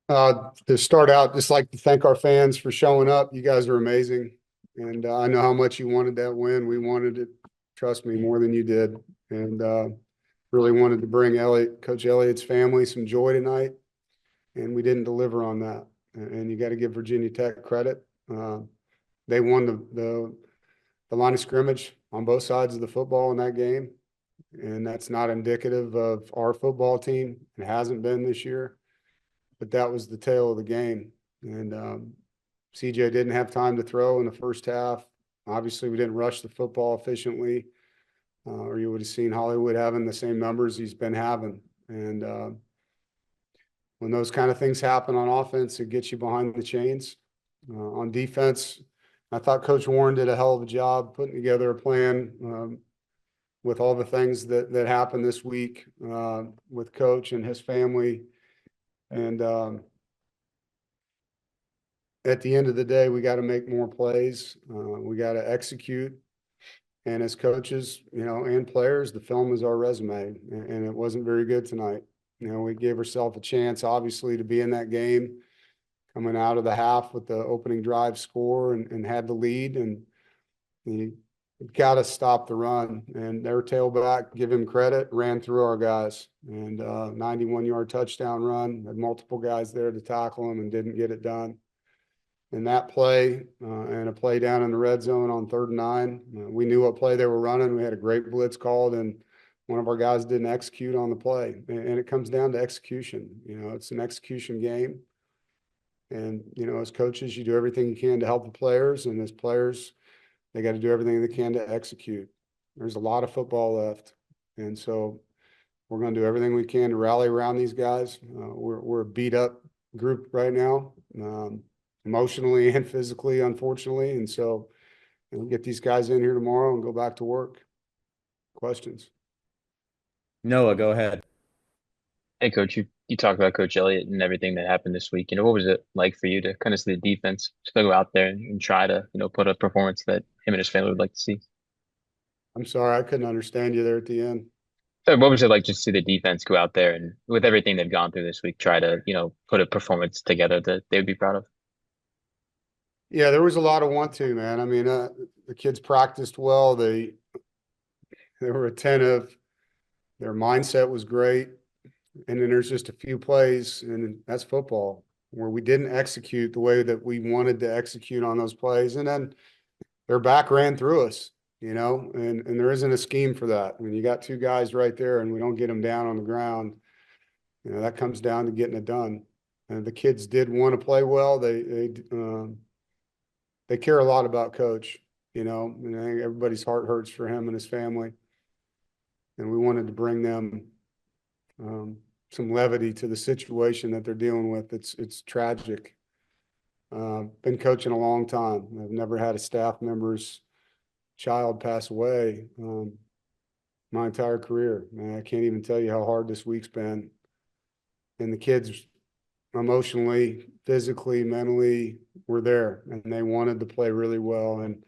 To start out, just like to thank our fans for showing up. You guys are amazing. And I know how much you wanted that win. We wanted it, trust me, more than you did. And really wanted to bring Coach Elliott's family some joy tonight. And we didn't deliver on that. And you got to give Virginia Tech credit. They won the line of scrimmage on both sides of the football in that game. And that's not indicative of our football team. It hasn't been this year. But that was the tale of the game. And CJ didn't have time to throw in the first half. Obviously, we didn't rush the football efficiently, or you would have seen Hollywood having the same numbers he's been having. And when those kind of things happen on offense, it gets you behind the chains. On defense, I thought Coach Warren did a hell of a job putting together a plan with all the things that happened this week with Coach and his family. And at the end of the day, we got to make more plays. We got to execute. And as coaches, and players, the film is our resume. And it wasn't very good tonight. We gave ourselves a chance, obviously, to be in that game coming out of the half with the opening drive score and had the lead. And you got to stop the run. And their tailback, give him credit, ran through our guys. And 91-yard touchdown run, had multiple guys there to tackle him and didn't get it done. And that play and a play down in the red zone on 3rd and 9, we knew what play they were running. We had a great blitz called, and one of our guys didn't execute on the play. And it comes down to execution. It's an execution game. And, as coaches, you do everything you can to help the players. And as players, they got to do everything they can to execute. There's a lot of football left. And so we're going to do everything we can to rally around these guys. We're a beat up group right now, emotionally and physically, unfortunately. And so we'll get these guys in here tomorrow and go back to work. Questions? Noah, go ahead. Hey, Coach, you talked about Coach Elliott and everything that happened this week. What was it like for you to kind of see the defense still go out there and try to, put a performance that him and his family would like to see? I'm sorry, I couldn't understand you there at the end. So what was it like just to see the defense go out there and with everything they've gone through this week, try to, put a performance together that they would be proud of? Yeah, there was a lot of want to, man. I mean, the kids practiced well. They were attentive. Their mindset was great. And then there's just a few plays, and that's football, where we didn't execute the way that we wanted to execute on those plays. And then their back ran through us, and there isn't a scheme for that. When you got two guys right there and we don't get them down on the ground, that comes down to getting it done. And the kids did want to play well. They care a lot about Coach, and I think everybody's heart hurts for him and his family. And we wanted to bring them some levity to the situation that they're dealing with. It's tragic. Been coaching a long time. I've never had a staff member's child pass away my entire career. Man, I can't even tell you how hard this week's been. And the kids emotionally, physically, mentally were there, and they wanted to play really well. And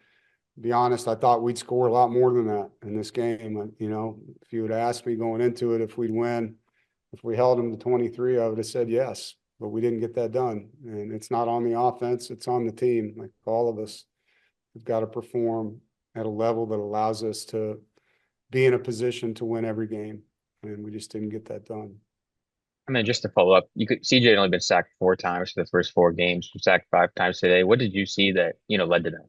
to be honest, I thought we'd score a lot more than that in this game. If you had asked me going into it if we'd win, if we held them to 23, I would have said yes, but we didn't get that done. And it's not on the offense, it's on the team. Like all of us have got to perform at a level that allows us to be in a position to win every game. And we just didn't get that done. And then just to follow up, CJ had only been sacked 4 times for the first 4 games, sacked 5 times today. What did you see that, led to that?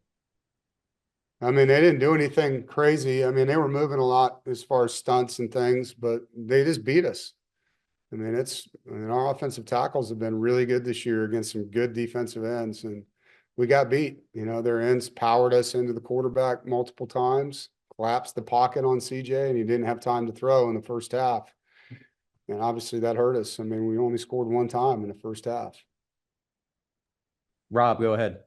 I mean, they didn't do anything crazy. I mean, they were moving a lot as far as stunts and things, but they just beat us. I mean, our offensive tackles have been really good this year against some good defensive ends, and we got beat. Their ends powered us into the quarterback multiple times, collapsed the pocket on CJ, and he didn't have time to throw in the first half. And obviously that hurt us. I mean, we only scored 1 time in the first half. Rob, go ahead.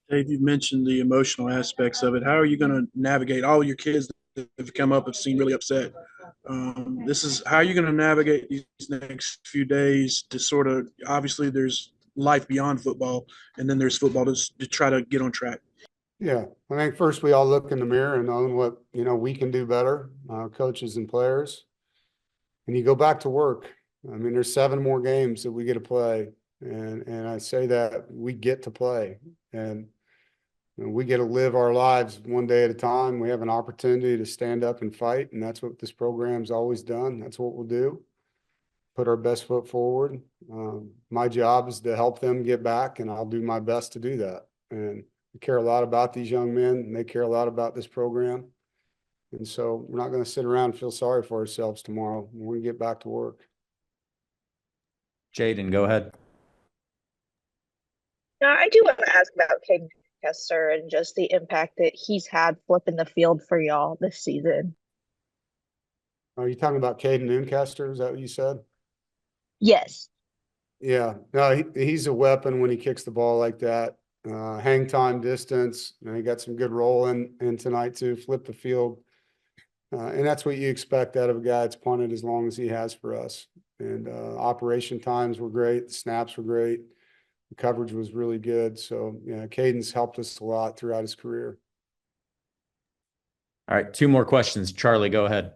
Dave, you mentioned the emotional aspects of it. How are you going to navigate all your kids that have come up have seemed really upset? How are you going to navigate these next few days to sort of, obviously there's life beyond football, and then there's football to try to get on track. Yeah, I think first we all look in the mirror and own what, we can do better, coaches and players. And you go back to work. I mean, there's 7 more games that we get to play, and I say that we get to play, and we get to live our lives one day at a time. We have an opportunity to stand up and fight, and that's what this program's always done. That's what we'll do. Put our best foot forward. My job is to help them get back, and I'll do my best to do that. And we care a lot about these young men, and they care a lot about this program. And so we're not going to sit around and feel sorry for ourselves tomorrow. We're going to get back to work. Jaden, go ahead. Now, I do want to ask about King Kester and just the impact that he's had flipping the field for y'all this season. Are you talking about Caden Noonkester? Is that what you said? Yes. Yeah, no, he's a weapon when he kicks the ball like that. Hang time, distance. He got some good roll in tonight too. Flip the field, and that's what you expect out of a guy that's punted as long as he has for us. And operation times were great. The snaps were great. The coverage was really good. So yeah, Caden's helped us a lot throughout his career. All right, 2 more questions. Charlie, go ahead.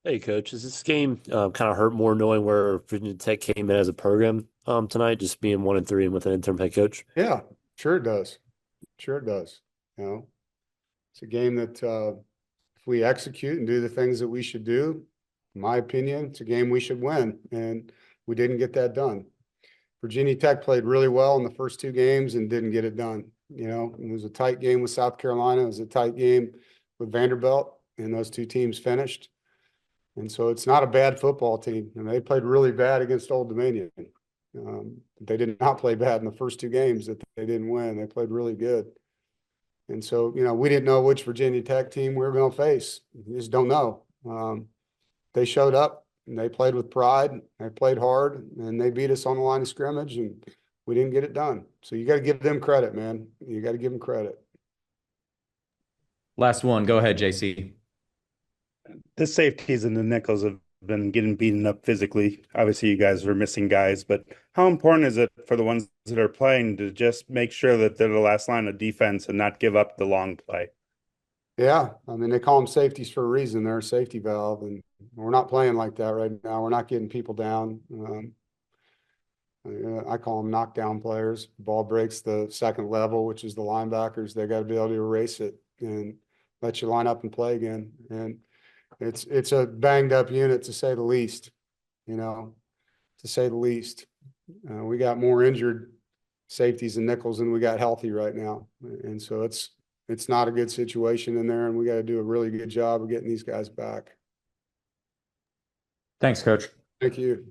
Hey, Coach. Does this game kind of hurt more knowing where Virginia Tech came in as a program tonight, just being 1-3 and with an interim head coach? Yeah, sure it does. Sure it does. It's a game that if we execute and do the things that we should do, in my opinion, it's a game we should win, and we didn't get that done. Virginia Tech played really well in the first 2 games and didn't get it done. It was a tight game with South Carolina. It was a tight game with Vanderbilt, and those 2 teams finished. And so it's not a bad football team. And they played really bad against Old Dominion. They did not play bad in the first 2 games that they didn't win. They played really good. And so, we didn't know which Virginia Tech team we were going to face. You just don't know. They showed up and they played with pride. They played hard and they beat us on the line of scrimmage and we didn't get it done. So you got to give them credit, man. You got to give them credit. Last one. Go ahead, JC. The safeties and the nickels have been getting beaten up physically. Obviously, you guys are missing guys, but how important is it for the ones that are playing to just make sure that they're the last line of defense and not give up the long play? Yeah, I mean, they call them safeties for a reason. They're a safety valve, and we're not playing like that right now. We're not getting people down. I call them knockdown players. Ball breaks the second level, which is the linebackers. They got to be able to erase it and let you line up and play again. And it's a banged up unit, to say the least. To say the least. We got more injured safeties and nickels than we got healthy right now, and so it's not a good situation in there, and we got to do a really good job of getting these guys back. Thanks, Coach. Thank you.